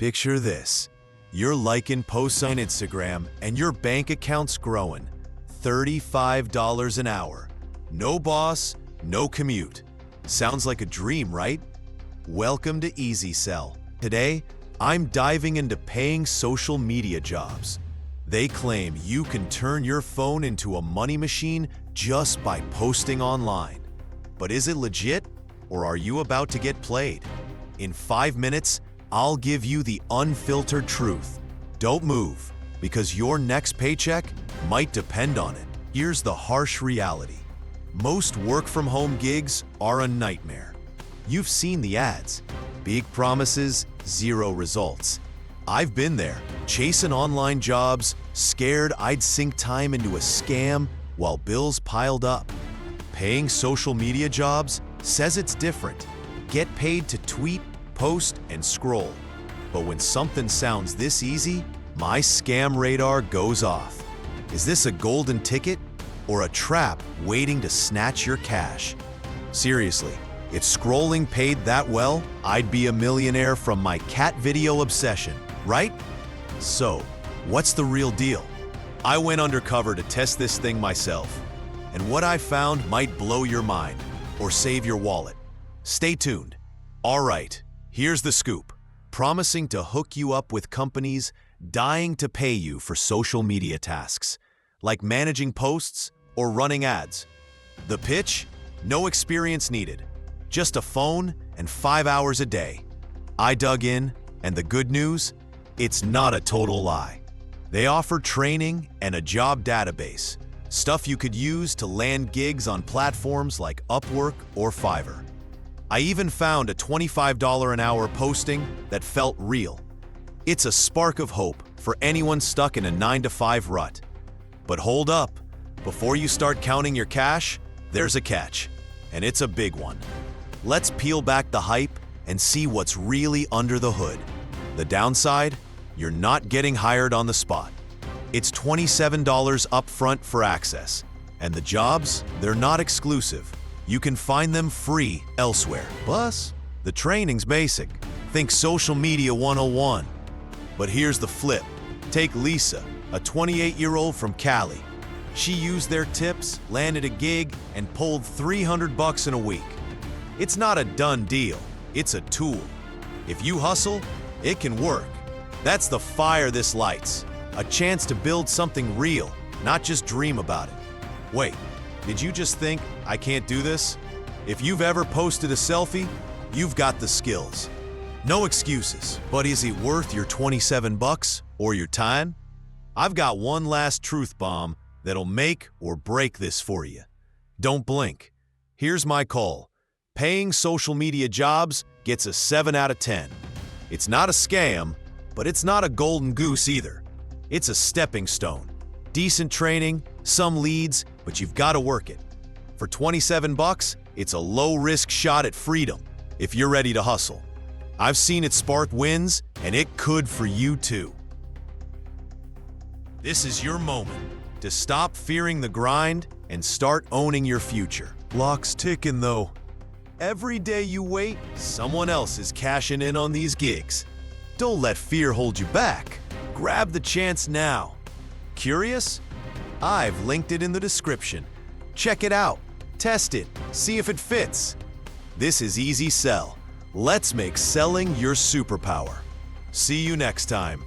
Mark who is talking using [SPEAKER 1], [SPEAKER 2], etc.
[SPEAKER 1] Picture this. You're liking posts on Instagram and your bank account's growing. $35 an hour. No boss, no commute. Sounds like a dream, right? Welcome to Easy Sell. Today, I'm diving into paying social media jobs. They claim you can turn your phone into a money machine just by posting online. But is it legit, or are you about to get played? In 5 minutes, I'll give you the unfiltered truth. Don't move, because your next paycheck might depend on it. Here's the harsh reality. Most work-from-home gigs are a nightmare. You've seen the ads. Big promises, zero results. I've been there, chasing online jobs, scared I'd sink time into a scam while bills piled up. Paying social media jobs says it's different. Get paid to tweet, post, and scroll. But when something sounds this easy, my scam radar goes off. Is this a golden ticket or a trap waiting to snatch your cash? Seriously, if scrolling paid that well, I'd be a millionaire from my cat video obsession, right? So, what's the real deal? I went undercover to test this thing myself, and what I found might blow your mind or save your wallet. Stay tuned. All right, here's the scoop. Promising to hook you up with companies dying to pay you for social media tasks, like managing posts or running ads. The pitch? No experience needed. Just a phone and 5 hours a day. I dug in, and the good news? It's not a total lie. They offer training and a job database, stuff you could use to land gigs on platforms like Upwork or Fiverr. I even found a $25 an hour posting that felt real. It's a spark of hope for anyone stuck in a 9-to-5 rut. But hold up, before you start counting your cash, there's a catch, and it's a big one. Let's peel back the hype and see what's really under the hood. The downside? You're not getting hired on the spot. It's $27 upfront for access, and the jobs, they're not exclusive. You can find them free elsewhere. Plus, the training's basic. Think social media 101. But here's the flip. Take Lisa, a 28-year-old from Cali. She used their tips, landed a gig, and pulled $300 in a week. It's not a done deal, it's a tool. If you hustle, it can work. That's the fire this lights. A chance to build something real, not just dream about it. Wait, did you just think, I can't do this? If you've ever posted a selfie, you've got the skills. No excuses, but is it worth your $27 or your time? I've got one last truth bomb that'll make or break this for you. Don't blink. Here's my call. Paying social media jobs gets a 7 out of 10. It's not a scam, but it's not a golden goose either. It's a stepping stone. Decent training, some leads, but you've got to work it. For $27, it's a low-risk shot at freedom if you're ready to hustle. I've seen it spark wins, and it could for you too. This is your moment to stop fearing the grind and start owning your future. Clock's ticking though. Every day you wait, someone else is cashing in on these gigs. Don't let fear hold you back. Grab the chance now. Curious? I've linked it in the description. Check it out, test it, see if it fits. This is Easy Sell. Let's make selling your superpower. See you next time.